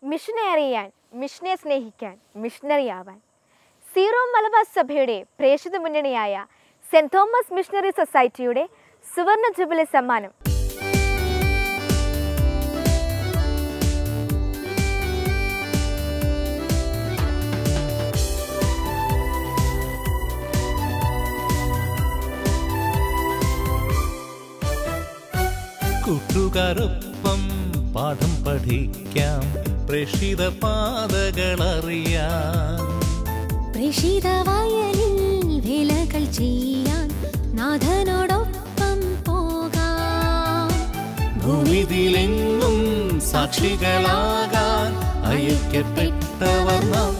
മിഷനെ അറിയാൻ, മിഷനെ സ്നേഹിക്കാൻ, മിഷണറി ആവാൻ. സീറോ മലബാർ സഭയുടെ പ്രേക്ഷിത മുന്നണിയായ സെന്റ് തോമസ് മിഷണറി സൊസൈറ്റിയുടെ സുവർണ ജൂബിലി സമ്മാനം കൂട്ടുകാരൊപ്പം പാഠം പഠിക്കാം, പ്രേക്ഷിത പാതകളറിയാം. പ്രേക്ഷിത വയലിൽ വേലകൾ ചെയ്യാൻ നാഥനോടൊപ്പം പോകാം. ഭൂമിയിലെങ്ങും സാക്ഷികളാകാൻ അയക്കപ്പെട്ടവർ നാം.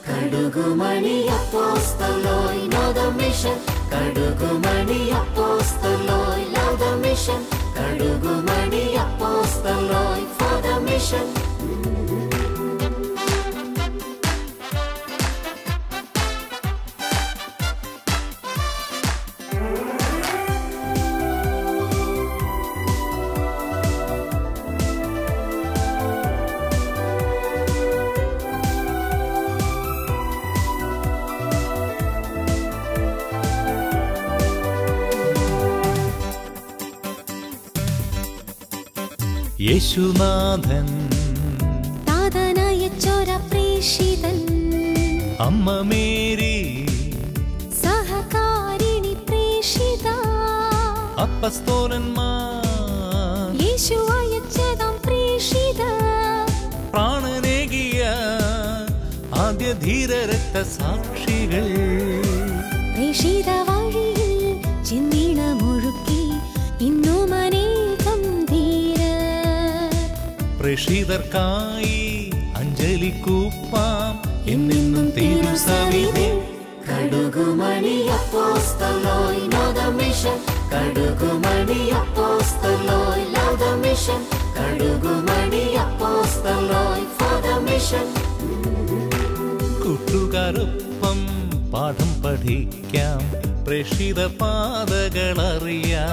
കടുകുമണി അപ്പോസ്തലോയ് ലവ് ദ മിഷൻ, കടുകുമണി അപ്പോസ്തലോയ് ലവ് ദ മിഷൻ, കടുകുമണി അപ്പോസ്തലോയ് ഫോർ ദ മിഷൻ. യേശുനാഥൻ താതനയച്ചൊര പ്രേക്ഷിതൻ, അമ്മ മേരി സഹകാരിണി പ്രേക്ഷിത, അപ്പസ്തോലന്മാർ യേശു അയച്ചതാം പ്രേക്ഷിത, പ്രാണനേകിയ ആദ്യ ധീര രക്തസാക്ഷികൾ. പ്രേക്ഷിത വഴിയിൽ ചിന്തിണമൊഴുക്കി ഇന്നും അനേകം ധീര. പ്രേക്ഷിതർക്കായി അഞ്ജലി കൂപ്പാം എന്നെന്നും തിരുസവിധി. കടുകുമണി അപ്പോസ്തലോയ് ലവ് ദ മിഷൻ, കടുകുമണി അപ്പോസ്തലോയ് ലവ് ദ മിഷൻ, കടുകുമണി അപ്പോസ്തലോയ് ഫോർ ദ മിഷൻ. കൂട്ടുകാരൊപ്പം പാഠം പഠിക്കാം, പ്രേക്ഷിത പാതകളറിയാം.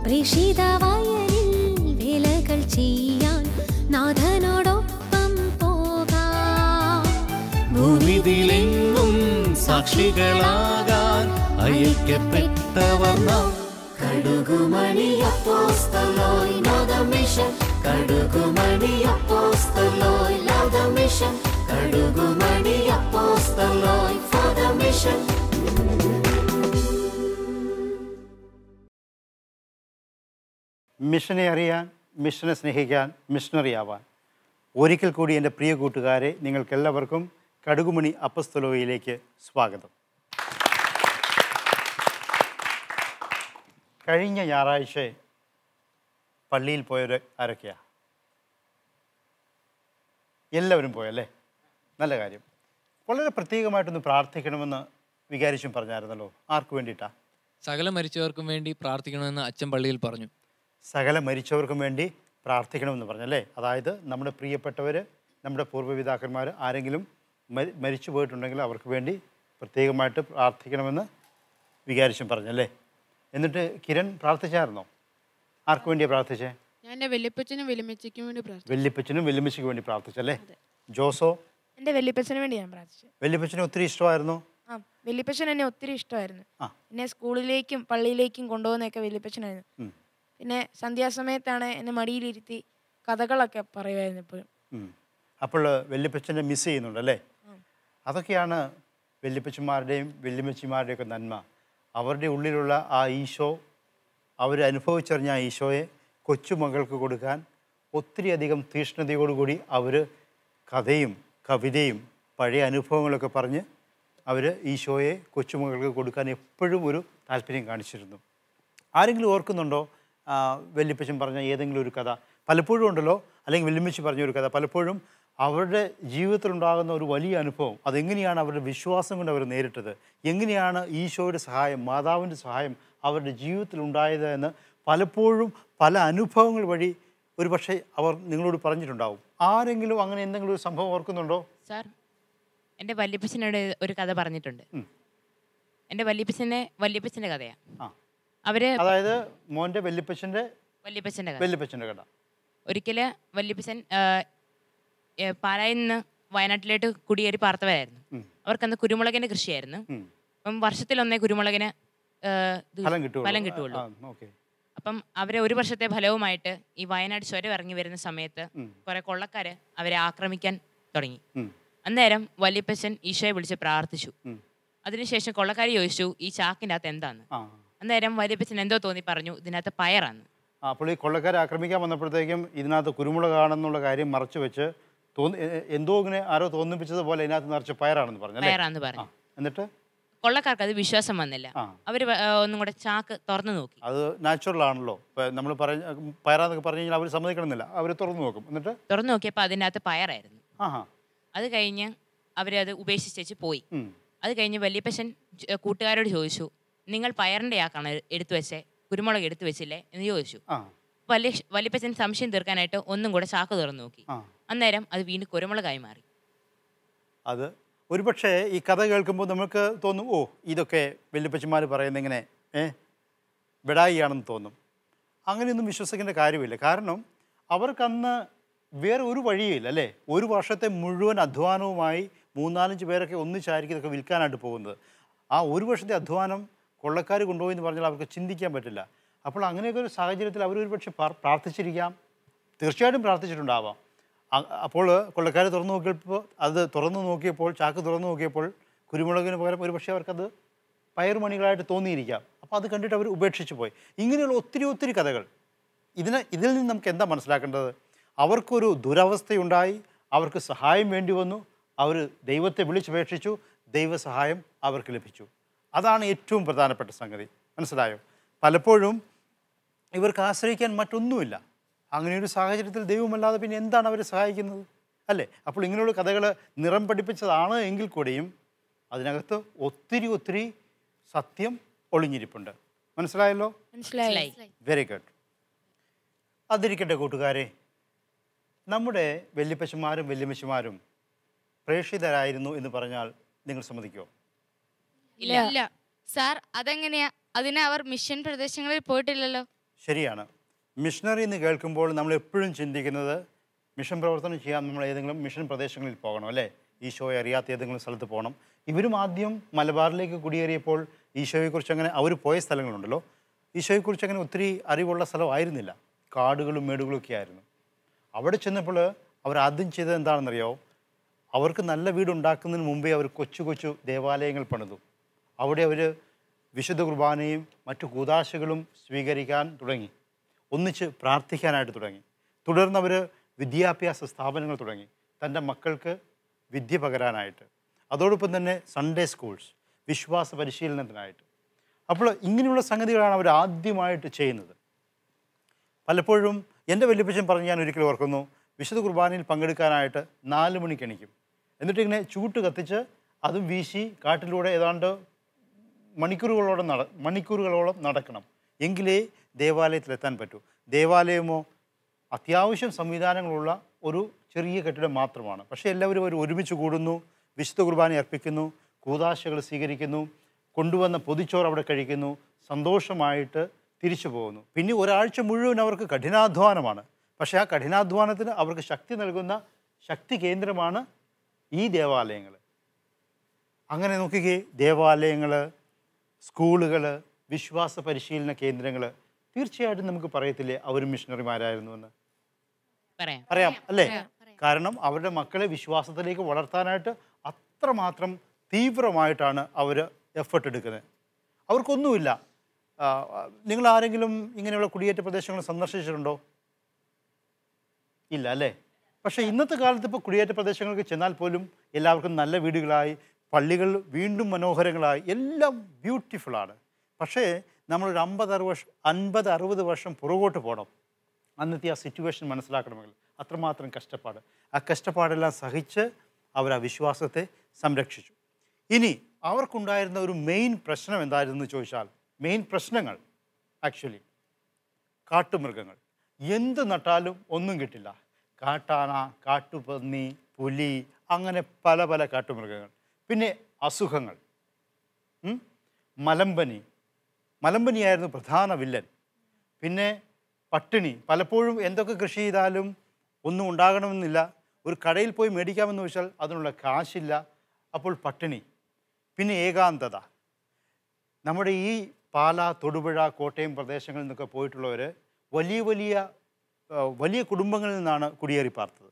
പ്രേക്ഷിത വയലിൽ വേലകൾ ചെയ്യാൻ നാഥനോടൊപ്പം പോകാം. ഭൂമിയിലെങ്ങും സാക്ഷികളാകാൻ അയക്കപ്പെട്ടവർ നാം. കടുകുമണി അപ്പോസ്തലോയ് ലവ് ദ മിഷൻ, കടുകുമണി അപ്പോസ്തലോയ് ലവ് ദ മിഷൻ, കടുകുമണി അപ്പോസ്തലോയ് ഫോർ ദ മിഷൻ. മിഷനെ അറിയാൻ, മിഷനെ സ്നേഹിക്കാൻ, മിഷണറി ആവാൻ. ഒരിക്കൽ കൂടി എൻ്റെ പ്രിയ കൂട്ടുകാരെ, നിങ്ങൾക്കെല്ലാവർക്കും കടുകുമണി അപ്പസ്തലോയിലേക്ക് സ്വാഗതം. കഴിഞ്ഞ ഞായറാഴ്ച പള്ളിയിൽ പോയവർ ആരൊക്കെയാണ്? എല്ലാവരും പോയല്ലേ? നല്ല കാര്യം. വളരെ പ്രത്യേകമായിട്ടൊന്ന് പ്രാർത്ഥിക്കണമെന്ന് വികാരിച്ചും പറഞ്ഞായിരുന്നല്ലോ. ആർക്ക് വേണ്ടിയിട്ടാണ്? സകല മരിച്ചവർക്കും വേണ്ടി പ്രാർത്ഥിക്കണമെന്ന് അച്ഛൻ പള്ളിയിൽ പറഞ്ഞു. സകല മരിച്ചവർക്കും വേണ്ടി പ്രാർത്ഥിക്കണമെന്ന് പറഞ്ഞല്ലേ? അതായത് നമ്മുടെ പ്രിയപ്പെട്ടവർ, നമ്മുടെ പൂർവ്വപിതാക്കന്മാർ ആരെങ്കിലും മരിച്ചു പോയിട്ടുണ്ടെങ്കിൽ അവർക്ക് വേണ്ടി പ്രത്യേകമായിട്ട് പ്രാർത്ഥിക്കണമെന്ന് വികാരിച്ചും പറഞ്ഞല്ലേ? എന്നിട്ട് കിരൺ പ്രാർത്ഥിച്ചായിരുന്നോ? ആർക്ക് വേണ്ടിയാണ് പ്രാർത്ഥിച്ചേ? ഞാൻ എൻ്റെ വല്യപ്പച്ചനും വല്യമ്മച്ചിക്കും വേണ്ടി പ്രാർത്ഥിച്ചു. വല്യപ്പച്ചനും വല്യമ്മച്ചിക്ക് വേണ്ടി പ്രാർത്ഥിച്ചല്ലേ? ജോസോ? എൻ്റെ വല്യപ്പച്ചന് വേണ്ടി ഞാൻ പ്രാർത്ഥിച്ചു. വല്യപ്പച്ചന് ഒത്തിരി ഇഷ്ടമായിരുന്നു? ആ, വല്യപ്പച്ചൻ എന്നെ ഒത്തിരി ഇഷ്ടമായിരുന്നു. എന്നെ സ്കൂളിലേക്കും പള്ളിയിലേക്കും കൊണ്ടുപോകുന്നതൊക്കെ വല്യപ്പച്ചനായിരുന്നു. പിന്നെ സന്ധ്യാസമയത്താണ് എന്നെ മടിയിലിരുത്തി കഥകളൊക്കെ പറയുമായിരുന്നു എപ്പോഴും. അപ്പോൾ വല്യപ്പച്ചനെ മിസ് ചെയ്യുന്നുണ്ടല്ലേ? അതൊക്കെയാണ് വല്യപ്പച്ചന്മാരുടെയും വല്യമ്മച്ചിമാരുടെയൊക്കെ നന്മ. അവരുടെ ഉള്ളിലുള്ള ആ ഈശോ, അവർ അനുഭവിച്ചറിഞ്ഞ ആ ഈശോയെ കൊച്ചുമകൾക്ക് കൊടുക്കാൻ ഒത്തിരി അധികം തീഷ്ണതയോടുകൂടി അവർ കഥയും കവിതയും പഴയ അനുഭവങ്ങളൊക്കെ പറഞ്ഞ് അവർ ഈശോയെ കൊച്ചുമകൾക്ക് കൊടുക്കാൻ എപ്പോഴും ഒരു താല്പര്യം കാണിച്ചിരുന്നു. ആരെങ്കിലും ഓർക്കുന്നുണ്ടോ വല്യപ്പച്ചൻ പറഞ്ഞ ഏതെങ്കിലും ഒരു കഥ? പലപ്പോഴും ഉണ്ടല്ലോ, അല്ലെങ്കിൽ വല്യമ്മച്ചി പറഞ്ഞൊരു കഥ. പലപ്പോഴും അവരുടെ ജീവിതത്തിലുണ്ടാകുന്ന ഒരു വലിയ അനുഭവം, അതെങ്ങനെയാണ് അവരുടെ വിശ്വാസം കൊണ്ട് അവർ നേരിട്ടത്, എങ്ങനെയാണ് ഈശോയുടെ സഹായം, മാതാവിൻ്റെ സഹായം അവരുടെ ജീവിതത്തിലുണ്ടായത് എന്ന് പലപ്പോഴും പല അനുഭവങ്ങൾ വഴി ഒരു പക്ഷേ അവർ നിങ്ങളോട് പറഞ്ഞിട്ടുണ്ടാവും. ആരെങ്കിലും അങ്ങനെ എന്തെങ്കിലും ഒരു സംഭവം ഓർക്കുന്നുണ്ടോ? സാർ, എൻ്റെ വല്യപ്പച്ചനോട് ഒരു കഥ പറഞ്ഞിട്ടുണ്ട്. എൻ്റെ വല്യപ്പച്ചൻ്റെ കഥയാണ്. അതായത് മോൻ്റെ വല്യപ്പച്ചൻ്റെ കഥ. വല്യപ്പച്ചൻ്റെ കഥ. ഒരിക്കൽ വല്യപ്പച്ചൻ പാലായിൽ നിന്ന് വയനാട്ടിലോട്ട് കുടിയേറി പാർത്തവരായിരുന്നു. അവർക്കന്ന് കുരുമുളകിന്റെ കൃഷിയായിരുന്നു. അപ്പം വർഷത്തിലൊന്നേ കുരുമുളകിന് ഫലം കിട്ടുള്ളൂ. അപ്പം അവരെ ഒരു വർഷത്തെ ഫലവുമായിട്ട് ഈ വയനാട് ചുരം ഇറങ്ങി വരുന്ന സമയത്ത് കുറെ കൊള്ളക്കാര് അവരെ ആക്രമിക്കാൻ തുടങ്ങി. അന്നേരം വല്യപ്പച്ചൻ ഈശോയെ വിളിച്ച് പ്രാർത്ഥിച്ചു. അതിനുശേഷം കൊള്ളക്കാരി ചോദിച്ചു ഈ ചാക്കിൻ്റെ അകത്ത് എന്താന്ന്. അന്നേരം വല്യപ്പച്ചൻ എന്തോ തോന്നി പറഞ്ഞു ഇതിനകത്ത് പയറാന്ന്. അപ്പോൾ ഈ കൊള്ളക്കാരെ ആക്രമിക്കാൻ വന്നപ്പോഴത്തേക്കും ഇതിനകത്ത് കുരുമുളകാണെന്നുള്ള കാര്യം മറച്ചു വെച്ച് എന്തോ ഇങ്ങനെ ആരോ തോന്നിപ്പിച്ചതുപോലെ ഇതിനകത്ത് നിറച്ച് പയറാണെന്ന് പറഞ്ഞു. പയറാന്ന് പറഞ്ഞു. എന്നിട്ട് കൊള്ളക്കാർക്ക് അത് വിശ്വാസം വന്നില്ല. അവര് ഒന്നും കൂടെ ചാക്ക് തുറന്നു നോക്കി. അത് നാച്ചുറൽ ആണല്ലോ. നമ്മൾ പയറാന്നൊക്കെ പറഞ്ഞു കഴിഞ്ഞാൽ അവർ സമ്മതിക്കണമെന്നില്ല. അവർ തുറന്നു നോക്കും. എന്നിട്ട് തുറന്നു നോക്കിയപ്പോൾ അതിനകത്ത് പയറായിരുന്നു. അത് കഴിഞ്ഞ് അവരത് ഉപേക്ഷിച്ചു പോയി. അത് കഴിഞ്ഞ് വല്യപ്പച്ചൻ കൂട്ടുകാരോട് ചോദിച്ചു നിങ്ങൾ പയറിന്റെ ആക്കാണ് എടുത്തു വെച്ചേ, കുരുമുളക് എടുത്തു വെച്ചില്ലേ എന്ന് ചോദിച്ചു. വല്യപ്പച്ചൻ സംശയം തീർക്കാനായിട്ട് ഒന്നും കൂടെ ചാക്ക് തുറന്നു നോക്കി. അന്നേരം അത് വീണ്ടും കുരുമുളകായി മാറി. അത് ഒരുപക്ഷെ ഈ കഥ കേൾക്കുമ്പോൾ നമുക്ക് തോന്നും ഓ ഇതൊക്കെ വല്യപ്പച്ചന്മാർ പറയുന്ന ഇങ്ങനെ ബെഡായിയാണെന്ന് തോന്നും. അങ്ങനെയൊന്നും വിശ്വസിക്കേണ്ട കാര്യമില്ല. കാരണം അവർക്കന്ന് വേറെ ഒരു വഴിയില്ല അല്ലേ. ഒരു വർഷത്തെ മുഴുവൻ അധ്വാനവുമായി 3-4 പേരൊക്കെ ഒന്നിച്ചായിരിക്കും ഇതൊക്കെ വിൽക്കാനായിട്ട് പോകുന്നത്. ആ ഒരു വർഷത്തെ അധ്വാനം കൊള്ളക്കാർ കൊണ്ടുപോയി എന്ന് പറഞ്ഞാൽ അവർക്ക് ചിന്തിക്കാൻ പറ്റില്ല. അപ്പോൾ അങ്ങനെയൊക്കെ ഒരു സാഹചര്യത്തിൽ അവർ ഒരു പക്ഷേ പ്രാർത്ഥിച്ചിരിക്കാം, തീർച്ചയായിട്ടും പ്രാർത്ഥിച്ചിട്ടുണ്ടാവാം. അപ്പോൾ കൊള്ളക്കാർ തുറന്നു നോക്കിയപ്പോൾ ചാക്ക് തുറന്നു നോക്കിയപ്പോൾ കുരുമുളകിന് പകരം ഒരു പക്ഷേ അവർക്കത് പയറുമണികളായിട്ട് തോന്നിയിരിക്കാം. അപ്പോൾ അത് കണ്ടിട്ട് അവർ ഉപേക്ഷിച്ച് പോയി. ഇങ്ങനെയുള്ള ഒത്തിരി കഥകൾ. ഇതിൽ നിന്ന് നമുക്ക് എന്താ മനസ്സിലാക്കേണ്ടത്? അവർക്കൊരു ദുരവസ്ഥയുണ്ടായി, അവർക്ക് സഹായം വേണ്ടി വന്നു, അവർ ദൈവത്തെ വിളിച്ചപേക്ഷിച്ചു, ദൈവസഹായം അവർക്ക് ലഭിച്ചു. അതാണ് ഏറ്റവും പ്രധാനപ്പെട്ട സംഗതി. മനസ്സിലായോ? പലപ്പോഴും ഇവർക്ക് ആശ്രയിക്കാൻ മറ്റൊന്നുമില്ല. അങ്ങനെയൊരു സാഹചര്യത്തിൽ ദൈവമല്ലാതെ പിന്നെ എന്താണ് അവരെ സഹായിക്കുന്നത് അല്ലേ? അപ്പോൾ ഇങ്ങനെയുള്ള കഥകൾ നിറം പഠിപ്പിച്ചതാണ് എങ്കിൽ കൂടിയും അതിനകത്ത് ഒത്തിരി സത്യം ഒളിഞ്ഞിരിപ്പുണ്ട്. മനസ്സിലായല്ലോ? മനസ്സിലായി. Very good. അതിരിക്കട്ടെ കൂട്ടുകാരെ, നമ്മുടെ വല്യപ്പച്ചന്മാരും വല്യമ്മച്ചിമാരും പ്രേക്ഷിതരായിരുന്നു എന്ന് പറഞ്ഞാൽ നിങ്ങൾ സമ്മതിക്കുമോ? ഇല്ല സാർ, അതെങ്ങനെയാ? അതിന് അവർ മിഷൻ പ്രദേശങ്ങളിൽ പോയിട്ടില്ലല്ലോ. ശരിയാണ്. മിഷണറി എന്ന് കേൾക്കുമ്പോൾ നമ്മൾ എപ്പോഴും ചിന്തിക്കുന്നത് മിഷൻ പ്രവർത്തനം ചെയ്യാൻ നമ്മൾ ഏതെങ്കിലും മിഷൻ പ്രദേശങ്ങളിൽ പോകണം അല്ലേ? ഈശോയെ അറിയാത്ത ഏതെങ്കിലും സ്ഥലത്ത് പോകണം. ഇവരും ആദ്യം മലബാറിലേക്ക് കുടിയേറിയപ്പോൾ ഈശോയെക്കുറിച്ച് അങ്ങനെ അവർ പോയ സ്ഥലങ്ങളുണ്ടല്ലോ, ഈശോയെക്കുറിച്ച് അങ്ങനെ ഒത്തിരി അറിവുള്ള സ്ഥലമായിരുന്നില്ല. കാടുകളും മേടുകളും ഒക്കെ ആയിരുന്നു. അവിടെ ചെന്നപ്പോൾ അവർ ആദ്യം ചെയ്തത് എന്താണെന്നറിയാമോ? അവർക്ക് നല്ല വീടുണ്ടാക്കുന്നതിന് മുമ്പേ അവർ കൊച്ചു ദേവാലയങ്ങൾ പണിതു. അവിടെ അവർ വിശുദ്ധ കുർബാനയും മറ്റു കൂദാശകളും സ്വീകരിക്കാൻ തുടങ്ങി, ഒന്നിച്ച് പ്രാർത്ഥിക്കാനായിട്ട് തുടങ്ങി. തുടർന്ന് അവർ വിദ്യാഭ്യാസ സ്ഥാപനങ്ങൾ തുടങ്ങി തൻ്റെ മക്കൾക്ക് വിദ്യ പകരാനായിട്ട്. അതോടൊപ്പം തന്നെ സൺഡേ സ്കൂൾസ്, വിശ്വാസ പരിശീലനത്തിനായിട്ട്. അപ്പോൾ ഇങ്ങനെയുള്ള സംഗതികളാണ് അവർ ആദ്യമായിട്ട് ചെയ്യുന്നത്. പലപ്പോഴും എൻ്റെ വല്യപ്പച്ചൻ പറഞ്ഞ് ഞാൻ ഒരിക്കലും ഓർക്കുന്നു, വിശുദ്ധ കുർബാനയിൽ പങ്കെടുക്കാനായിട്ട് 4 മണിക്ക് എണീക്കും. എന്നിട്ടിങ്ങനെ ചൂട്ട് കത്തിച്ച് അതും വീശി കാട്ടിലൂടെ ഏതാണ്ട് മണിക്കൂറുകളോളം നടക്കണം, എങ്കിലേ ദേവാലയത്തിലെത്താൻ പറ്റൂ. ദേവാലയമോ അത്യാവശ്യം സംവിധാനങ്ങളുള്ള ഒരു ചെറിയ കെട്ടിടം മാത്രമാണ്. പക്ഷേ എല്ലാവരും ഒരുമിച്ച് കൂടുന്നു, വിശുദ്ധ കുർബാന അർപ്പിക്കുന്നു, കൂദാശകൾ സ്വീകരിക്കുന്നു, കൊണ്ടുവന്ന പൊതിച്ചോറ് അവിടെ കഴിക്കുന്നു, സന്തോഷമായിട്ട് തിരിച്ചു പോകുന്നു. പിന്നെ ഒരാഴ്ച മുഴുവൻ അവർക്ക് കഠിനാധ്വാനമാണ്. പക്ഷേ ആ കഠിനാധ്വാനത്തിന് അവർക്ക് ശക്തി നൽകുന്ന ശക്തി കേന്ദ്രമാണ് ഈ ദേവാലയങ്ങൾ. അങ്ങനെ നോക്കുകയെ ദേവാലയങ്ങൾ, സ്കൂളുകൾ, വിശ്വാസ പരിശീലന കേന്ദ്രങ്ങൾ, തീർച്ചയായിട്ടും നമുക്ക് പറയത്തില്ലേ അവരും മിഷണറിമാരായിരുന്നു എന്ന്? പറയാം അല്ലേ? കാരണം അവരുടെ മക്കളെ വിശ്വാസത്തിലേക്ക് വളർത്താനായിട്ട് അത്രമാത്രം തീവ്രമായിട്ടാണ് അവർ എഫേർട്ട് എടുക്കുന്നത്. അവർക്കൊന്നുമില്ല. നിങ്ങൾ ആരെങ്കിലും ഇങ്ങനെയുള്ള കുടിയേറ്റ പ്രദേശങ്ങൾ സന്ദർശിച്ചിട്ടുണ്ടോ? ഇല്ല അല്ലേ? പക്ഷേ ഇന്നത്തെ കാലത്ത് ഇപ്പോൾ കുടിയേറ്റ പ്രദേശങ്ങൾക്ക് ചെന്നാൽ പോലും എല്ലാവർക്കും നല്ല വീടുകളായി, പള്ളികൾ വീണ്ടും മനോഹരങ്ങളായി, എല്ലാം ബ്യൂട്ടിഫുള്ളാണ്. പക്ഷേ നമ്മളൊരു 50-60 വർഷം പുറകോട്ട് പോകണം അന്നത്തെ ആ സിറ്റുവേഷൻ മനസ്സിലാക്കണമെങ്കിൽ. അത്രമാത്രം കഷ്ടപ്പാട്. ആ കഷ്ടപ്പാടെല്ലാം സഹിച്ച് അവർ ആ വിശ്വാസത്തെ സംരക്ഷിച്ചു. ഇനി അവർക്കുണ്ടായിരുന്ന ഒരു മെയിൻ പ്രശ്നം എന്തായിരുന്നു ചോദിച്ചാൽ, മെയിൻ പ്രശ്നങ്ങൾ ആക്ച്വലി കാട്ടുമൃഗങ്ങൾ. എന്ത് നട്ടാലും ഒന്നും കിട്ടില്ല. കാട്ടാന, കാട്ടുപന്നി, പുലി, അങ്ങനെ പല കാട്ടുമൃഗങ്ങൾ. പിന്നെ അസുഖങ്ങൾ, മലമ്പനിയായിരുന്നു പ്രധാന വില്ലൻ. പിന്നെ പട്ടിണി. പലപ്പോഴും എന്തൊക്കെ കൃഷി ചെയ്താലും ഒന്നും ഉണ്ടാകണമെന്നില്ല. ഒരു കടയിൽ പോയി മേടിക്കാമെന്ന് വെച്ചാൽ അതിനുള്ള കാശില്ല. അപ്പോൾ പട്ടിണി, പിന്നെ ഏകാന്തത. നമ്മുടെ ഈ പാല, തൊടുപുഴ, കോട്ടയം പ്രദേശങ്ങളിൽ നിന്നൊക്കെ പോയിട്ടുള്ളവർ വലിയ കുടുംബങ്ങളിൽ നിന്നാണ് കുടിയേറി പാർത്തത്.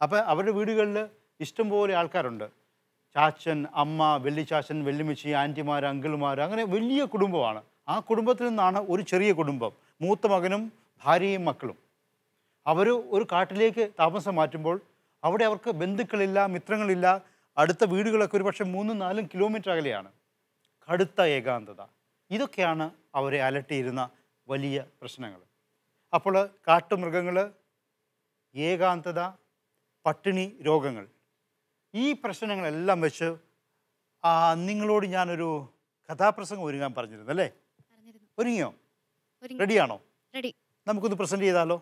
അപ്പോൾ അവരുടെ വീടുകളിൽ ഇഷ്ടംപോലെ ആൾക്കാരുണ്ട്. ചാച്ചൻ, അമ്മ, വെള്ളിച്ചാച്ചൻ, വെല്ലുമിച്ചി, ആൻറ്റിമാർ, അങ്കിൾമാർ, അങ്ങനെ വലിയ കുടുംബമാണ്. ആ കുടുംബത്തിൽ നിന്നാണ് ഒരു ചെറിയ കുടുംബം, മൂത്ത മകനും ഭാര്യയും മക്കളും. അവർ ഒരു കാട്ടിലേക്ക് താമസം മാറ്റുമ്പോൾ അവിടെ അവർക്ക് ബന്ധുക്കളില്ല, മിത്രങ്ങളില്ല. അടുത്ത വീടുകളൊക്കെ ഒരു പക്ഷേ 3-4 കിലോമീറ്റർ അകലെയാണ്. കടുത്ത ഏകാന്തത, ഇതൊക്കെയാണ് അവരെ അലട്ടിയിരുന്ന വലിയ പ്രശ്നങ്ങൾ. അപ്പോൾ കാട്ടുമൃഗങ്ങൾ, ഏകാന്തത, പട്ടിണി, രോഗങ്ങൾ, ഈ പ്രശ്നങ്ങളെല്ലാം വെച്ച് നിങ്ങളോട് ഞാനൊരു കഥാപ്രസംഗം ഒരുങ്ങാൻ പറഞ്ഞിരുന്നു അല്ലേ? ഒരുങ്ങിയോ? റെഡിയാണോ? റെഡി. നമുക്കൊന്ന് പ്രസൻറ്റ് ചെയ്താലോ?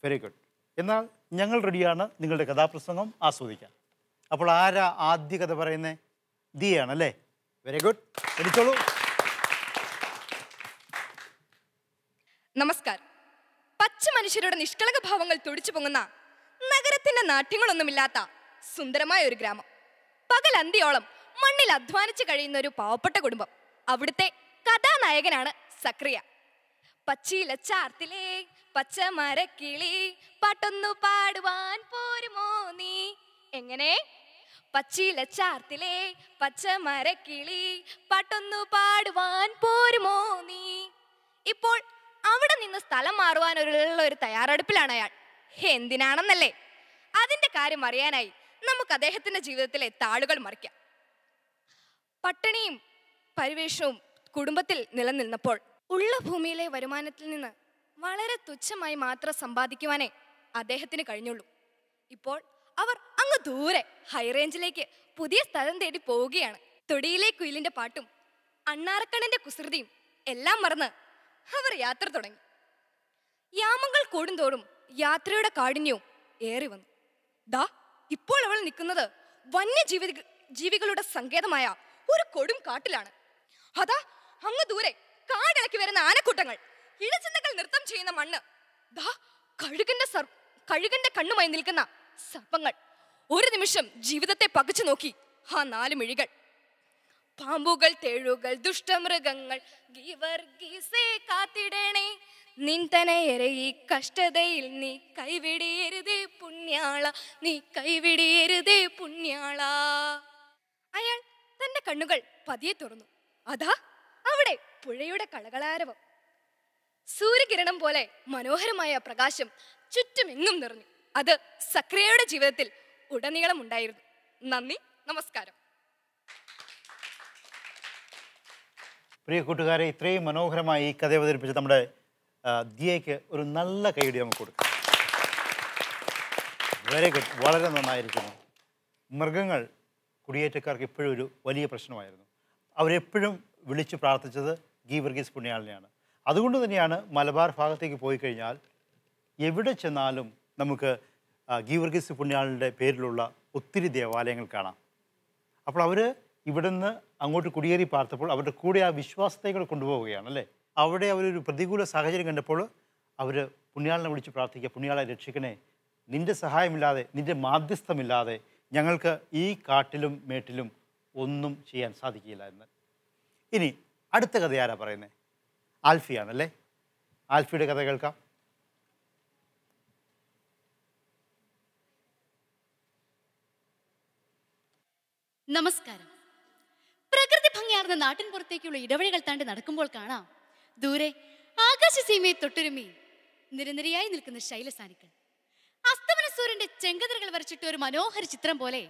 Very good. എന്നാൽ ഞങ്ങൾ റെഡിയാണ് നിങ്ങളുടെ കഥാപ്രസംഗം ആസ്വദിക്കാൻ. അപ്പോൾ ആരാ ആദ്യ കഥ പറയുന്നത്? ദിയാണല്ലേ? വെരി ഗുഡ്, എടുത്തോളൂ. നമസ്കാരം. പച്ച മനുഷ്യരുടെ നിഷ്കളങ്ക ഭാവങ്ങൾ തുടിച്ചു പൊങ്ങുന്ന നഗരത്തിന്റെ നാട്യങ്ങളൊന്നുമില്ലാത്ത സുന്ദരമായ ഒരു ഗ്രാമം. പകൽ അന്തിയോളം മണ്ണിൽ അധ്വാനിച്ച് കഴിയുന്ന ഒരു പാവപ്പെട്ട കുടുംബം. അവിടുത്തെ കഥാനായകനാണ് സക്രിയ. പച്ചിലച്ചാർത്തിലെ പച്ചമരക്കിളി പാട്ടൊന്നു പാടുവാൻ പോരുമോ നീ? എങ്ങനെ? പച്ചിലച്ചാർത്തിലെ പച്ചമരക്കിളി പാട്ടൊന്നു പാടുവാൻ പോരുമോ നീ? ഇപ്പോൾ അവിടെ നിന്ന് സ്ഥലം മാറുവാൻ ഒരു തയ്യാറെടുപ്പിലാണ് അയാൾ. എന്തിനാണെന്നല്ലേ? അതിന്റെ കാര്യം അറിയാനായി നമുക്ക് അദ്ദേഹത്തിന്റെ ജീവിതത്തിലെ താളുകൾ മറിക്കാം. പട്ടിണിയും പരിവേഷവും കുടുംബത്തിൽ നിലനിന്നപ്പോൾ ഉള്ള ഭൂമിയിലെ വരുമാനത്തിൽ നിന്ന് വളരെ തുച്ഛമായി മാത്രം സമ്പാദിക്കുവാനേ അദ്ദേഹത്തിന് കഴിഞ്ഞുള്ളൂ. ഇപ്പോൾ അവർ അങ്ങ് ദൂരെ ഹൈറേഞ്ചിലേക്ക് പുതിയ സ്ഥലം തേടി പോവുകയാണ്. തൊടിയിലെ കുയിലിന്റെ പാട്ടും അണ്ണാറക്കണ്ണന്റെ കുസൃതിയും എല്ലാം മറന്ന് അവർ യാത്ര തുടങ്ങി. യാമങ്ങൾ കൂടുന്തോറും യാത്രയുടെ കാഠിന്യവും ഏറി വന്നു. ദാ ഇപ്പോൾ അവൾ നിൽക്കുന്നത് ജീവികളുടെ സങ്കേതമായ ഒരു കൊടും കാട്ടിലാണ്. അതാ അങ്ങ് ദൂരെ കാടിളക്കി വരുന്ന ആനക്കൂട്ടങ്ങൾ, ഇഴച്ചിന്തകൾ നൃത്തം ചെയ്യുന്ന മണ്ണ്, ദാ കഴുകന്റെ കണ്ണുമായി നിൽക്കുന്ന സർപ്പങ്ങൾ. ഒരു നിമിഷം ജീവിതത്തെ പകച്ചു നോക്കി ആ 4 മിഴികൾ. പാമ്പുകൾ, തേഴുകൾ, ദുഷ്ടമൃഗങ്ങൾ, ഗീവർഗീസേ കാത്തിടണേ നിൻതനയരെ ഈ കഷ്ടതയിൽ നീ കൈവിടിയരുതേ പുണ്യാള, നീ കൈവിടിയരുതേ പുണ്യാള. അയാൾ തന്റെ കണ്ണുകൾ പതിയെ തുറന്നു. അതാ അവിടെ പുഴയുടെ കളകളാരവം. സൂര്യകിരണം പോലെ മനോഹരമായ പ്രകാശം ചുറ്റുമെങ്ങും നിറഞ്ഞു. അത് സക്രിയയുടെ ജീവിതത്തിൽ ഉടനീളം ഉണ്ടായിരുന്നു. നന്ദി, നമസ്കാരം. പ്രിയ കൂട്ടുകാരെ, ഇത്രയും മനോഹരമായി ഈ കഥ അവതരിപ്പിച്ച് നമ്മുടെ ദിയയ്ക്ക് ഒരു നല്ല കൈയടി നമുക്ക് കൊടുക്കാം. വെരി ഗുഡ്, വളരെ നന്നായിരിക്കുന്നു. മൃഗങ്ങൾ കുടിയേറ്റക്കാർക്ക് ഇപ്പോഴും ഒരു വലിയ പ്രശ്നമായിരുന്നു. അവരെപ്പോഴും വിളിച്ച് പ്രാർത്ഥിച്ചത് ഗീവർഗീസ് പുണ്യാളനെയാണ്. അതുകൊണ്ട് തന്നെയാണ് മലബാർ ഭാഗത്തേക്ക് പോയി കഴിഞ്ഞാൽ എവിടെ ചെന്നാലും നമുക്ക് ഗീവർഗീസ് പുണ്യാളൻ്റെ പേരിലുള്ള ഒത്തിരി ദേവാലയങ്ങൾ കാണാം. അപ്പോൾ അവർ ഇവിടെ നിന്ന് അങ്ങോട്ട് കുടിയേറി പാർത്തപ്പോൾ അവരുടെ കൂടെ ആ വിശ്വാസത്തെ കൂടെ കൊണ്ടുപോവുകയാണ് അല്ലേ? അവിടെ അവരൊരു പ്രതികൂല സാഹചര്യം കണ്ടപ്പോൾ അവർ പുണ്യാളനെ വിളിച്ച് പ്രാർത്ഥിക്കുക, പുണ്യാളെ രക്ഷിക്കണേ, നിൻ്റെ സഹായമില്ലാതെ, നിൻ്റെ മാധ്യസ്ഥമില്ലാതെ ഞങ്ങൾക്ക് ഈ കാട്ടിലും മേട്ടിലും ഒന്നും ചെയ്യാൻ സാധിക്കില്ല എന്ന്. ഇനി അടുത്ത കഥ ആരാ പറയുന്നത്? ആൽഫിയാണല്ലേ? ആൽഫിയുടെ കഥ കേൾക്കാം. നമസ്കാരം. പ്രകൃതി ഭംഗിയാർന്ന നാട്ടിൻ പുറത്തേക്കുള്ള ഇടവഴികൾ താണ്ടി നടക്കുമ്പോൾ കാണാം ദൂരെ ആകാശസീമയെ തൊട്ടുരുമി നിരനിരയായി നിൽക്കുന്ന ശൈലസാനികൾ. അസ്തമന സൂര്യന്റെ ചെങ്കതിരുകൾ വരച്ചിട്ട് ഒരു മനോഹര ചിത്രം പോലെ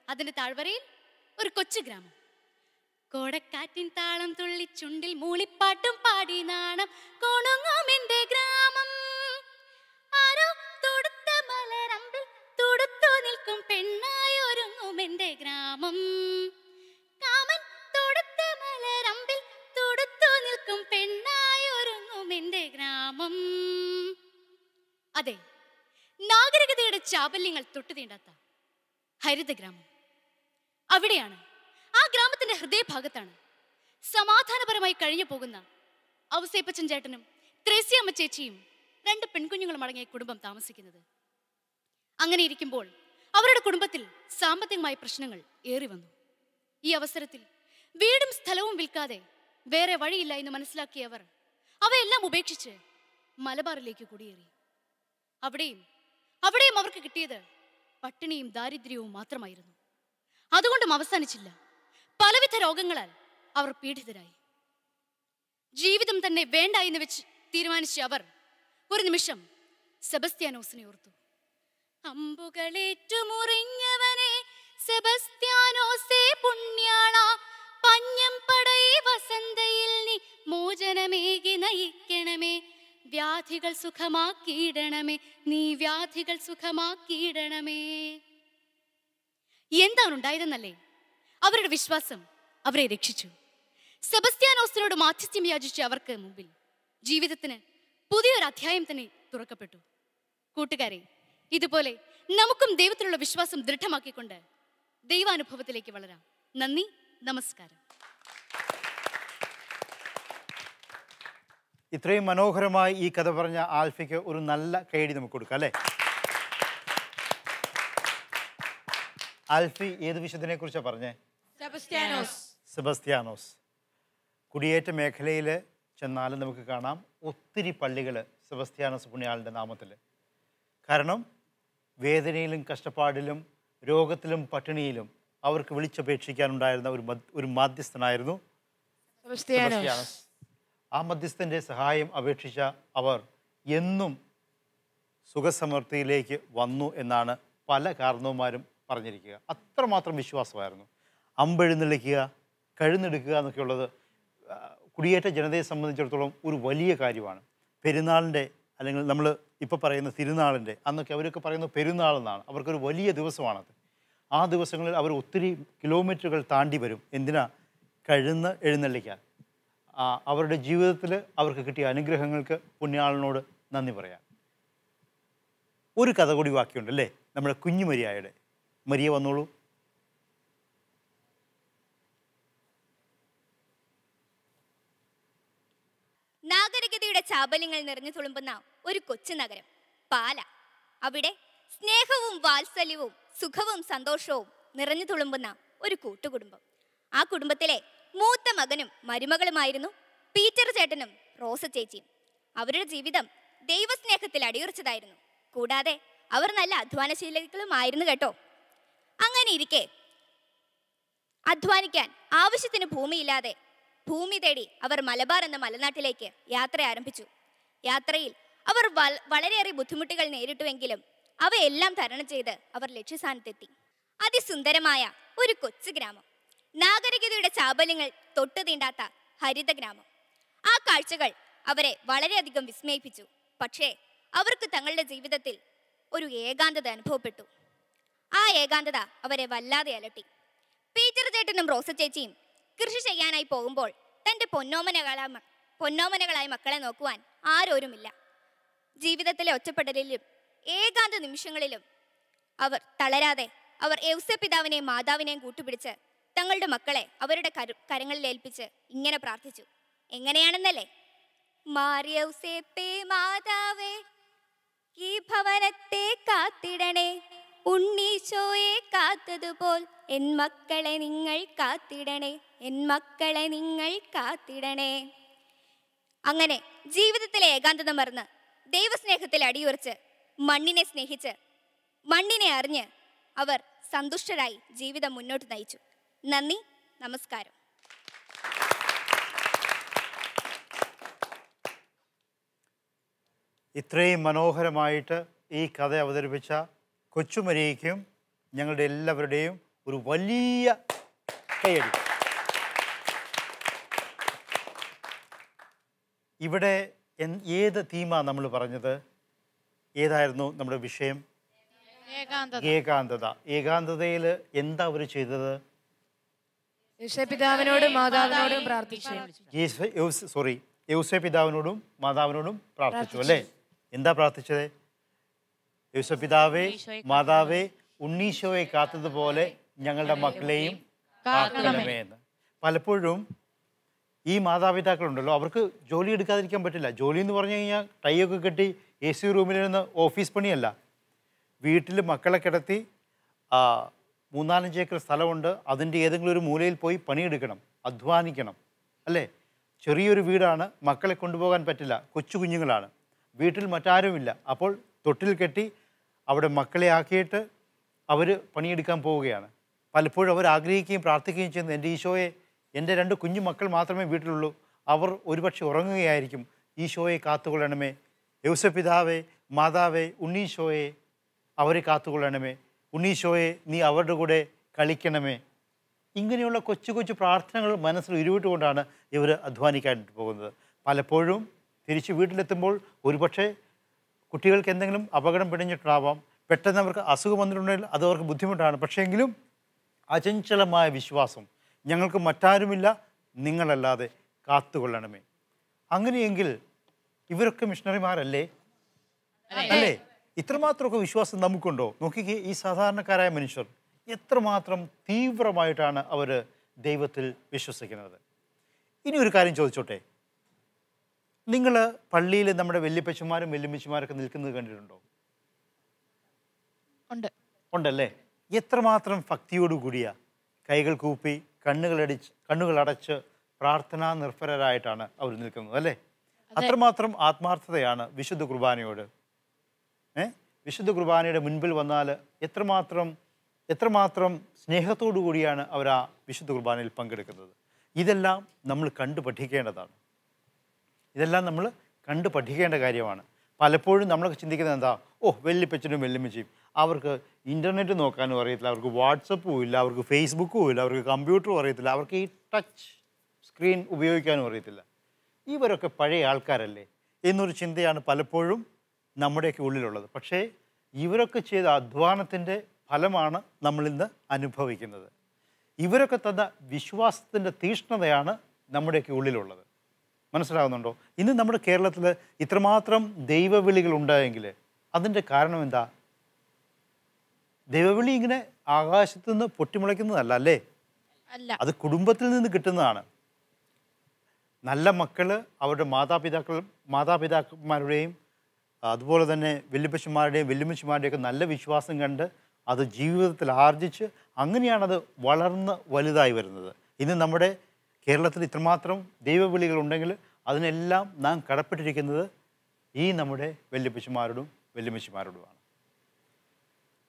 അതിന്റെ താഴ്വരയിൽ ഒരു കൊച്ചു ഗ്രാമം. കോടക്കാറ്റിൻ താളം തുള്ളി ചുണ്ടിൽ മൂളിപ്പാട്ടും പാടി നാണം കോണുങ്ങും എന്റെ ഗ്രാമം. ആരോ തൊടുത്ത മലരമ്പിൽ തൊടുത്തു നിൽക്കും പെണ്ണായി ഒരുങ്ങും എന്റെ ഗ്രാമം. കാമൻ തൊടുത്ത മലരമ്പിൽ തൊടുത്തു നിൽക്കും പെണ്ണായി ഒരുങ്ങും എന്റെ ഗ്രാമം. അതെ, നാഗരികതയുടെ ചാബല്യങ്ങൾ തൊട്ടു തീണ്ടാത്ത ഹരിത ഗ്രാമം. അവിടെയാണ്, ആ ഗ്രാമത്തിന്റെ ഹൃദയഭാഗത്താണ് സമാധാനപരമായി കഴിഞ്ഞു പോകുന്ന ഔസേപ്പച്ചൻ ചേട്ടനും ത്രേസ്യാമ്മ ചേച്ചിയും 2 പെൺകുഞ്ഞുങ്ങളും അടങ്ങിയ കുടുംബം താമസിക്കുന്നത്. അങ്ങനെ ഇരിക്കുമ്പോൾ അവരുടെ കുടുംബത്തിൽ സാമ്പത്തികമായ പ്രശ്നങ്ങൾ ഏറി വന്നു. ഈ അവസരത്തിൽ വീടും സ്ഥലവും വിൽക്കാതെ വേറെ വഴിയില്ല എന്ന് മനസ്സിലാക്കിയവർ അവയെല്ലാം ഉപേക്ഷിച്ച് മലബാറിലേക്ക് കുടിയേറി. അവിടെയും അവർക്ക് കിട്ടിയത് പട്ടിണിയും ദാരിദ്ര്യവും മാത്രമായിരുന്നു. അതുകൊണ്ടും അവസാനിച്ചില്ല. പലവിധ രോഗങ്ങളാൽ അവർ പീഡിതരായി. ജീവിതം തന്നെ വേണ്ട എന്ന് വെച്ച് തീരുമാനിച്ച അവർ ഒരു നിമിഷം സെബസ്ത്യാനോസിനെ ഓർത്തു. അമ്പുകളേറ്റുമുറിഞ്ഞവനെ സെബസ്ത്യാനോസേ പുണ്യാള, പഞ്ഞം പടൈ വസന്തയിൽ നീ മോചനമേകി നയിക്കണമേ, വ്യാധികൾ സുഖമാക്കിയിടണമേ, നീ വ്യാധികൾ സുഖമാക്കിയിടണമേ. എന്താണ് ഉണ്ടായതെന്നല്ലേ? അവരുടെ വിശ്വാസം അവരെ രക്ഷിച്ചു. സെബസ്ത്യാനോസിനോട് മാധ്യസ്ഥ്യം യാചിച്ച അവർക്ക് മുമ്പിൽ ജീവിതത്തിന് പുതിയൊരു അധ്യായം തന്നെ തുറക്കപ്പെട്ടു. കൂട്ടുകാരെ, ഇതുപോലെ നമുക്കും ദൈവത്തിലുള്ള വിശ്വാസം ദൃഢമാക്കിക്കൊണ്ട് ദൈവാനുഭവത്തിലേക്ക് വളരാം. നന്ദി, നമസ്കാരം. ഇത്രയും മനോഹരമായി ഈ കഥ പറഞ്ഞ ആൽഫിക്ക് ഒരു നല്ല കൈയടി നമുക്ക് കൊടുക്കാം അല്ലേ? ആൽഫി ഏത് വിശുദ്ധനെ കുറിച്ചാണ് പറഞ്ഞേ? സെബസ്ത്യാനോസ്. കുടിയേറ്റ മേഖലയിൽ ചെന്നാലും നമുക്ക് കാണാം ഒത്തിരി പള്ളികൾ സെബസ്ത്യാനോസ് പുണ്യാളൻ്റെ നാമത്തിൽ. കാരണം വേദനയിലും കഷ്ടപ്പാടിലും രോഗത്തിലും പട്ടിണിയിലും അവർക്ക് വിളിച്ചപേക്ഷിക്കാനുണ്ടായിരുന്ന ഒരു മാധ്യസ്ഥനായിരുന്നു സെബസ്ത്യാനോസ്. ആ മധ്യസ്ഥൻ്റെ സഹായം അപേക്ഷിച്ച അവർ എന്നും സുഖസമൃദ്ധിയിലേക്ക് വന്നു എന്നാണ് പല കാരണവന്മാരും പറഞ്ഞിരിക്കുക. അത്രമാത്രം വിശ്വാസമായിരുന്നു. അമ്പെഴുന്നള്ളിക്കുക, കഴുന്നെടുക്കുക എന്നൊക്കെയുള്ളത് കുടിയേറ്റ ജനതയെ സംബന്ധിച്ചിടത്തോളം ഒരു വലിയ കാര്യമാണ്. പെരുന്നാളിൻ്റെ അല്ലെങ്കിൽ നമ്മൾ ഇപ്പോൾ പറയുന്ന തിരുനാളിൻ്റെ അന്നൊക്കെ അവരൊക്കെ പറയുന്നത് പെരുന്നാളെന്നാണ്. അവർക്കൊരു വലിയ ദിവസമാണത്. ആ ദിവസങ്ങളിൽ അവർ ഒത്തിരി കിലോമീറ്ററുകൾ താണ്ടി വരും. എന്തിനാ? കഴുന്ന് എഴുന്നള്ളിക്കാൻ. അവരുടെ ജീവിതത്തിൽ അവർക്ക് കിട്ടിയ അനുഗ്രഹങ്ങൾക്ക് പുണ്യാളനോട് നന്ദി പറയാം. ഒരു കഥ കൂടി ബാക്കിയുണ്ട് അല്ലേ? നമ്മുടെ കുഞ്ഞു മരിയയുടെ. മരിയ വന്നോളൂ. നാഗരികതയുടെ ചാബല്യങ്ങൾ നിറഞ്ഞു തുളുമ്പുന്ന ഒരു കൊച്ചു നഗരം പാല. അവിടെ സ്നേഹവും വാത്സല്യവും സുഖവും സന്തോഷവും നിറഞ്ഞു തുളുമ്പുന്ന ഒരു കൂട്ടുകുടുംബം. ആ കുടുംബത്തിലെ മൂത്ത മകനും മരുമകളുമായിരുന്നു പീറ്റർ ചേട്ടനും റോസ ചേച്ചിയും. അവരുടെ ജീവിതം ദൈവസ്നേഹത്തിൽ അടിയുറച്ചതായിരുന്നു. കൂടാതെ അവർ നല്ല അധ്വാനശീലികളുമായിരുന്നു കേട്ടോ. അങ്ങനെ ഇരിക്കെ അധ്വാനിക്കാൻ ആവശ്യത്തിന് ഭൂമിയില്ലാതെ ഭൂമി തേടി അവർ മലബാർ എന്ന മലനാട്ടിലേക്ക് യാത്ര ആരംഭിച്ചു. യാത്രയിൽ അവർ വളരെയേറെ ബുദ്ധിമുട്ടുകൾ നേരിട്ടുവെങ്കിലും അവയെല്ലാം തരണം ചെയ്ത് അവർ ലക്ഷ്യസ്ഥാനത്തെത്തി. അതിസുന്ദരമായ ഒരു കൊച്ചു ഗ്രാമം, നാഗരികതയുടെ ചാബല്യങ്ങൾ തൊട്ടു തീണ്ടാത്ത ഹരിത ഗ്രാമം. ആ കാഴ്ചകൾ അവരെ വളരെയധികം വിസ്മയിപ്പിച്ചു. പക്ഷേ അവർക്ക് തങ്ങളുടെ ജീവിതത്തിൽ ഒരു ഏകാന്തത അനുഭവപ്പെട്ടു. ആ ഏകാന്തത അവരെ വല്ലാതെ അലട്ടി. പീറ്റർ ചേട്ടനും റോസ ചേച്ചിയും കൃഷി ചെയ്യാനായി പോകുമ്പോൾ തൻ്റെ പൊന്നോമനകളായ മക്കളെ നോക്കുവാൻ ആരോരുമില്ല. ജീവിതത്തിലെ ഒറ്റപ്പെടലിലും ഏകാന്ത നിമിഷങ്ങളിലും അവർ തളരാതെ അവർ യൗസേപ്പിതാവിനെയും മാതാവിനെയും കൂട്ടുപിടിച്ച് തങ്ങളുടെ മക്കളെ അവരുടെ കരങ്ങളിൽ ഏൽപ്പിച്ച് ഇങ്ങനെ പ്രാർത്ഥിച്ചു. എങ്ങനെയാണെന്നല്ലേ? മാറിയൗസേപ്പേ മാതാവേ, ഈ ഭവനത്തെ കാത്തിടണേ, ഉണ്ണീശോയെ കാത്തതുപോൽ എൻ മക്കളെ നിങ്ങൾ കാത്തിടണേ, എൻ മക്കളെ നിങ്ങൾ കാത്തിടണേ. അങ്ങനെ ജീവിതത്തിലെ ഏകാന്തത മറന്ന് ദൈവസ്നേഹത്തിൽ അടിയുറച്ച് മണ്ണിനെ സ്നേഹിച്ച് മണ്ണിനെ അറിഞ്ഞ് അവർ സന്തുഷ്ടരായി ജീവിതം മുന്നോട്ട് നയിച്ചു. നന്ദി, നമസ്കാരം. ഇത്രയും മനോഹരമായിട്ട് ഈ കഥ അവതരിപ്പിച്ച കൊച്ചുമരിയയ്ക്കും ഞങ്ങളുടെ എല്ലാവരുടെയും ഒരു വലിയ കൈയടി. ഇവിടെ ഏത് തീമാണ് നമ്മൾ പറഞ്ഞത്? ഏതായിരുന്നു നമ്മുടെ വിഷയം? ഏകാന്തത. ഏകാന്തതയിൽ എന്താ അവർ ചെയ്തത്? യൗസേപ്പിതാവിനോടും മാതാവിനോടും പ്രാർത്ഥിച്ചു. യൗസേപ്പിതാവിനോടും മാതാവിനോടും പ്രാർത്ഥിച്ചു അല്ലേ? എന്താ പ്രാർത്ഥിച്ചത്? യൗസേപ്പിതാവേ, മാതാവേ, ഉണ്ണീശോയെ കാത്തതുപോലെ ഞങ്ങളുടെ മക്കളെയും കാക്കണമേ എന്ന്. പലപ്പോഴും ഈ മാതാപിതാക്കളുണ്ടല്ലോ, അവർക്ക് ജോലി എടുക്കാതിരിക്കാൻ പറ്റില്ല. ജോലി എന്ന് പറഞ്ഞു കഴിഞ്ഞാൽ ടൈയൊക്കെ കെട്ടി AC റൂമിലിരുന്ന് ഓഫീസ് പണിയല്ല. വീട്ടിൽ മക്കളെ കിടത്തി 3-4 ഏക്കർ സ്ഥലമുണ്ട്, അതിൻ്റെ ഏതെങ്കിലും ഒരു മൂലയിൽ പോയി പണിയെടുക്കണം, അധ്വാനിക്കണം, അല്ലേ? ചെറിയൊരു വീടാണ്, മക്കളെ കൊണ്ടുപോകാൻ പറ്റില്ല, കൊച്ചു കുഞ്ഞുങ്ങളാണ്, വീട്ടിൽ മറ്റാരുമില്ല. അപ്പോൾ തൊട്ടിൽ കെട്ടി അവിടെ മക്കളെ ആക്കിയിട്ട് അവർ പണിയെടുക്കാൻ പോവുകയാണ്. പലപ്പോഴും അവർ ആഗ്രഹിക്കുകയും പ്രാർത്ഥിക്കുകയും ചെയ്യുന്നത്, എൻ്റെ ഈശോയെ, എൻ്റെ 2 കുഞ്ഞു മക്കൾ മാത്രമേ വീട്ടിലുള്ളൂ, അവർ ഒരുപക്ഷെ ഉറങ്ങുകയായിരിക്കും, ഈശോയെ കാത്തുകൊള്ളണമേ, യൗസപിതാവേ, മാതാവേ, ഉണ്ണീശോയെ അവരെ കാത്തുകൊള്ളണമേ, ഉണ്ണീശോയെ നീ അവരുടെ കൂടെ കളിക്കണമേ. ഇങ്ങനെയുള്ള കൊച്ചു കൊച്ചു പ്രാർത്ഥനകൾ മനസ്സിൽ ഉരുവിട്ടുകൊണ്ടാണ് ഇവർ അധ്വാനിക്കാനായിട്ട് പോകുന്നത്. പലപ്പോഴും തിരിച്ച് വീട്ടിലെത്തുമ്പോൾ ഒരുപക്ഷെ കുട്ടികൾക്ക് എന്തെങ്കിലും അപകടം പിടിഞ്ഞിട്ടുണ്ടാവാം, പെട്ടെന്ന് അവർക്ക് അസുഖം വന്നിട്ടുണ്ടെങ്കിൽ അത് അവർക്ക് ബുദ്ധിമുട്ടാണ്. പക്ഷേങ്കിലും അചഞ്ചലമായ വിശ്വാസം, ഞങ്ങൾക്ക് മറ്റാരുമില്ല, നിങ്ങളല്ലാതെ കാത്തുകൊള്ളണമേ. അങ്ങനെയെങ്കിൽ ഇവരൊക്കെ മിഷണറിമാരല്ലേ? അല്ലേ? ഇത്രമാത്രമൊക്കെ വിശ്വാസം നമുക്കുണ്ടോ? നോക്കിക്കേ, ഈ സാധാരണക്കാരായ മനുഷ്യർ എത്രമാത്രം തീവ്രമായിട്ടാണ് അവർ ദൈവത്തിൽ വിശ്വസിക്കുന്നത്. ഇനി ഒരു കാര്യം ചോദിച്ചോട്ടെ, നിങ്ങൾ പള്ളിയിൽ നമ്മുടെ വല്യപ്പച്ചന്മാരും വല്യമ്മച്ചിമാരൊക്കെ നിൽക്കുന്നത് കണ്ടിട്ടുണ്ടോ? ഉണ്ടല്ലേ? എത്രമാത്രം ഭക്തിയോടുകൂടിയ, കൈകൾ കൂപ്പി കണ്ണുകളടച്ച് പ്രാർത്ഥനാ നിർഭരരായിട്ടാണ് അവർ നിൽക്കുന്നത്, അല്ലേ? അത്രമാത്രം ആത്മാർത്ഥതയാണ് വിശുദ്ധ കുർബാനയോട്. വിശുദ്ധ കുർബാനയുടെ മുൻപിൽ വന്നാൽ എത്രമാത്രം സ്നേഹത്തോടു കൂടിയാണ് അവർ ആ വിശുദ്ധ കുർബാനയിൽ പങ്കെടുക്കുന്നത്. ഇതെല്ലാം നമ്മൾ കണ്ടു പഠിക്കേണ്ടതാണ്. ഇതെല്ലാം നമ്മൾ കണ്ടു പഠിക്കേണ്ട കാര്യമാണ്. പലപ്പോഴും നമ്മളൊക്കെ ചിന്തിക്കുന്നത് എന്താ, വല്യപ്പച്ചനും വല്യമ്മച്ചിയും അവർക്ക് ഇൻ്റർനെറ്റ് നോക്കാനും അറിയത്തില്ല, അവർക്ക് വാട്സപ്പും ഇല്ല, അവർക്ക് ഫേസ്ബുക്കും ഇല്ല, അവർക്ക് കമ്പ്യൂട്ടറും അറിയത്തില്ല, അവർക്ക് ഈ ടച്ച് സ്ക്രീൻ ഉപയോഗിക്കാനും അറിയത്തില്ല, ഇവരൊക്കെ പഴയ ആൾക്കാരല്ലേ എന്നൊരു ചിന്തയാണ് പലപ്പോഴും നമ്മുടെയൊക്കെ ഉള്ളിലുള്ളത്. പക്ഷേ ഇവരൊക്കെ ചെയ്ത അധ്വാനത്തിൻ്റെ ഫലമാണ് നമ്മളിന്ന് അനുഭവിക്കുന്നത്. ഇവരൊക്കെ തന്ന വിശ്വാസത്തിൻ്റെ തീഷ്ണതയാണ് നമ്മുടെയൊക്കെ ഉള്ളിലുള്ളത്. മനസ്സിലാകുന്നുണ്ടോ? ഇന്ന് നമ്മുടെ കേരളത്തിൽ ഇത്രമാത്രം ദൈവവിളികൾ ഉണ്ടായെങ്കിൽ അതിൻ്റെ കാരണം എന്താ? ദൈവവിളി ഇങ്ങനെ ആകാശത്തു നിന്ന് പൊട്ടിമുളയ്ക്കുന്നതല്ല, അല്ലേ? അത് കുടുംബത്തിൽ നിന്ന് കിട്ടുന്നതാണ്. നല്ല മക്കൾ അവരുടെ മാതാപിതാക്കന്മാരുടെയും അതുപോലെ തന്നെ വല്യപ്പച്ചന്മാരുടെയും വല്യമ്മച്ചിമാരുടെയൊക്കെ നല്ല വിശ്വാസം കണ്ട് അത് ജീവിതത്തിൽ ആർജിച്ച് അങ്ങനെയാണത് വളർന്ന് വലുതായി വരുന്നത്. ഇന്ന് നമ്മുടെ കേരളത്തിൽ ഇത്രമാത്രം ദൈവവിളികളുണ്ടെങ്കിൽ അതിനെല്ലാം നാം കടപ്പെട്ടിരിക്കുന്നത് ഈ നമ്മുടെ വല്യപ്പച്ചന്മാരോടും വല്യമ്മച്ചിമാരോടുമാണ്.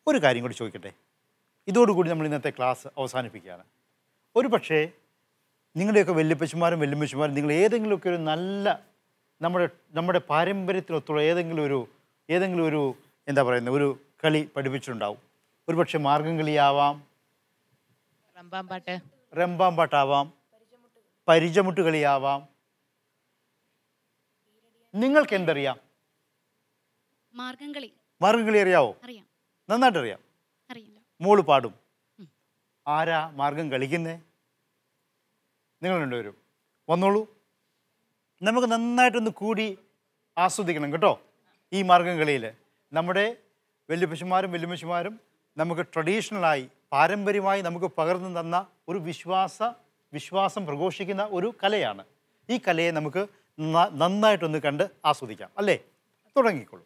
ഒരു കാര്യം കൂടി ചോദിക്കട്ടെ, ഇതോടുകൂടി നമ്മൾ ഇന്നത്തെ ക്ലാസ് അവസാനിപ്പിക്കുകയാണ്. ഒരു പക്ഷേ നിങ്ങളുടെയൊക്കെ വല്യപ്പച്ചന്മാരും വല്യമ്മച്ചിമാരും നിങ്ങൾ ഏതെങ്കിലുമൊക്കെ ഒരു നല്ല നമ്മുടെ പാരമ്പര്യത്തിനൊത്തുള്ള ഏതെങ്കിലും ഒരു എന്താ പറയുന്നത് ഒരു കളി പഠിപ്പിച്ചിട്ടുണ്ടാവും. ഒരു പക്ഷേ മാർഗം കളിയാവാം, റംബാംപാട്ടാവാം, പരിചമുട്ട് കളിയാവാം. നിങ്ങൾക്ക് എന്തറിയാം? മാർഗം കളി അറിയാവോ? നന്നായിട്ട് അറിയാം. മോള് പാടും. ആരാ മാർഗം കളിക്കുന്നേ? നിങ്ങൾ രണ്ടുപേരും വന്നോളൂ, നമുക്ക് നന്നായിട്ടൊന്ന് കൂടി ആസ്വദിക്കണം കേട്ടോ. ഈ മാർഗം കളിയിൽ നമ്മുടെ വല്യപ്പച്ചന്മാരും വല്യമ്മച്ചിമാരും നമുക്ക് ട്രഡീഷണലായി പാരമ്പര്യമായി നമുക്ക് പകർന്നു തന്ന ഒരു വിശ്വാസം പ്രഘോഷിക്കുന്ന ഒരു കലയാണ്. ഈ കലയെ നമുക്ക് നന്നായിട്ടൊന്ന് കണ്ട് ആസ്വദിക്കാം, അല്ലേ? തുടങ്ങിക്കോളൂ.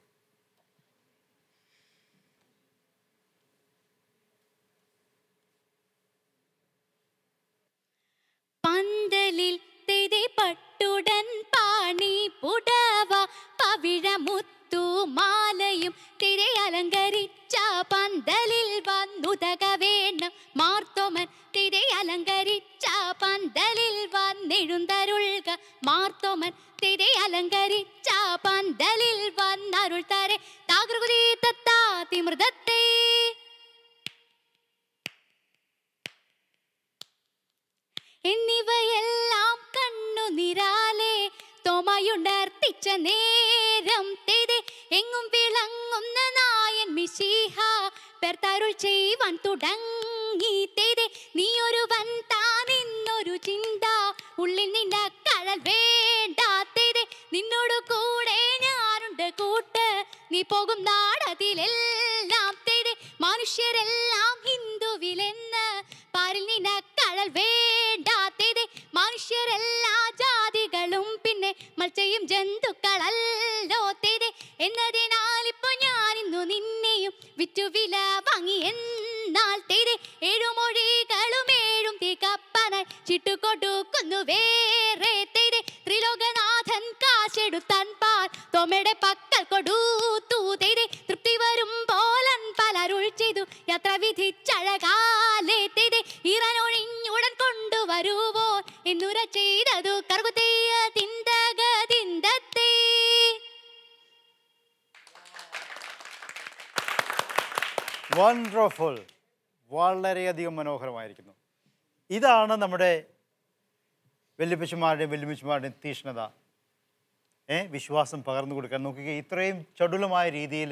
പന്തലിൽ തെരി പട്ടുടൻ പാണി പുടവ പവിഴമുത്തു മാലയും തിരെ അലങ്കരിച്ച പന്തലിൽ വന്നുതക വേണം മാർത്തോമൻ. തിരെ അലങ്കരിച്ച പന്തലിൽ വന്നെഴുന്തരുൾക മാർത്തോമൻ. തിരെ അലങ്കരിച്ച പന്തലിൽ വന്നരുൾ തരെ താകൃതി തത്താ തിമൃതത്തെ. എന്നിവയെല്ലാം കണ്ണുനിരാലെ തോമയുണർത്തിച്ച നേരം തെരെ എങ്ങും വിളങ്ങുന്ന നായൻ മിശിഹ പെർത്തരുൾ ചെയ്യുവാൻ തുടങ്ങി. തെരെ നീയൊരുവൻ താനെന്നൊരു ചിന്ത ഉള്ളിൽ നിന്ന കഴൽ വേണ്ട. തെരെ നിന്നോട് കൂടെ ഞാനുണ്ട് കൂട്ട്, നീ പോകും നാടതിലെല്ലാം. തെരെ മനുഷ്യരെല്ലാം ഹിന്ദുവിലെന്ന് പാരിൽ നിന്ന കഴൽ വേണ്ട. തെരെ മനുഷ്യരെല്ലാ ജാതികളും പിന്നെ മത്സ്യയും ജന്തുക്കളല്ലോ. തെരെ എന്നതിനാൽ ഇപ്പൊ ഞാൻ ഇന്നു നിന്നെയും വിറ്റു വിറ്റു വില വാങ്ങി എന്നാൽ തെയ്തേ ഏഴുമൊഴികളും ഏഴും തികപ്പനായി ചിട്ടുകൊടുക്കുന്നു വേറെ തെയ്തേ ത്രിലോകനാഥൻ കാശെടുത്താൻ പാൽ തോമയുടെ പക്കൽ കൊടുത്തു തെയ്തേ തൃപ്തി വരും പോലൻ പലരുൾ ചെയ്തു യാത്ര വിധിച്ചഴകാലേ തെയ്തേ ഇറനൊഴിഞ്ഞുടൻ കൊണ്ടുവരുവോ എന്നുര ചെയ്തതു കറുകുത്തേയ തിന്തക തിന്തത്തേ. വണ്ടർഫുൾ, വളരെയധികം മനോഹരമായിരിക്കുന്നു. ഇതാണ് നമ്മുടെ വല്യപ്പച്ചമാരുടെയും വല്യമ്മച്ചമാരുടെയും തീഷ്ണത, വിശ്വാസം പകർന്നു കൊടുക്കാൻ. നോക്കുക, ഇത്രയും ചടുലമായ രീതിയിൽ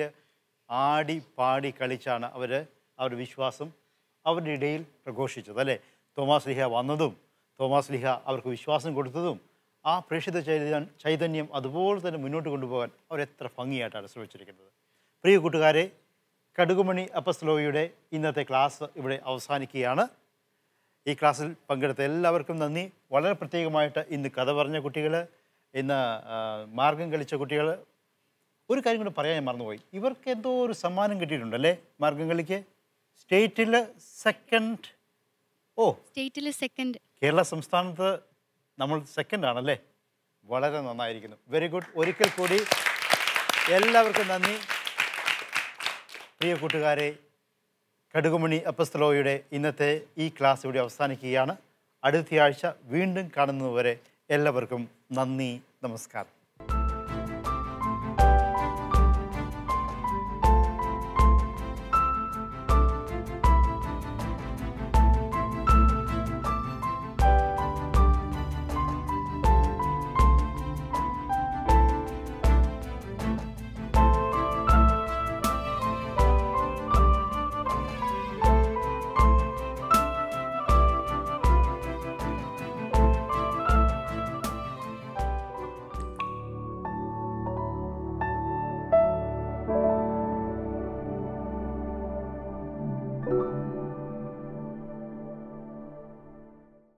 ആടി പാടി കളിച്ചാണ് അവരുടെ വിശ്വാസം അവരുടെ ഇടയിൽ പ്രഘോഷിച്ചത്, അല്ലേ? തോമാസ് ലീഹ വന്നതും തോമാസ് ലീഹ അവർക്ക് വിശ്വാസം കൊടുത്തതും ആ പ്രേക്ഷിത ചൈതന്യം അതുപോലെ തന്നെ മുന്നോട്ട് കൊണ്ടുപോകാൻ അവരെത്ര ഭംഗിയായിട്ടാണ് ശ്രമിച്ചിരിക്കുന്നത്. പ്രിയ കൂട്ടുകാരെ, കടുകുമണി അപ്പസ്തലോയുടെ ഇന്നത്തെ ക്ലാസ് ഇവിടെ അവസാനിക്കുകയാണ്. ഈ ക്ലാസ്സിൽ പങ്കെടുത്ത എല്ലാവർക്കും നന്ദി. വളരെ പ്രത്യേകമായിട്ട് ഇന്ന് കഥ പറഞ്ഞ കുട്ടികൾ, ഇന്ന് മാർഗം കളിച്ച കുട്ടികൾ, ഒരു കാര്യം കൂടെ പറയാൻ ഞാൻ മറന്നുപോയി. ഇവർക്ക് എന്തോ ഒരു സമ്മാനം കിട്ടിയിട്ടുണ്ടല്ലേ മാർഗം കളിക്ക്? സ്റ്റേറ്റിൽ സെക്കൻഡ്. സ്റ്റേറ്റിൽ സെക്കൻഡ്. കേരള സംസ്ഥാനത്ത് നമ്മൾ സെക്കൻഡാണല്ലേ? വളരെ നന്നായിരിക്കുന്നു. Very good. ഒരിക്കൽ കൂടി എല്ലാവർക്കും നന്ദി. പ്രിയ കൂട്ടുകാരെ, കടുകുമണി അപ്പസ്തലോയുടെ ഇന്നത്തെ ഈ ക്ലാസ് ഇവിടെ അവസാനിക്കുകയാണ്. അടുത്തയാഴ്ച വീണ്ടും കാണുന്നതുവരെ എല്ലാവർക്കും നന്ദി, നമസ്കാരം. Thank you.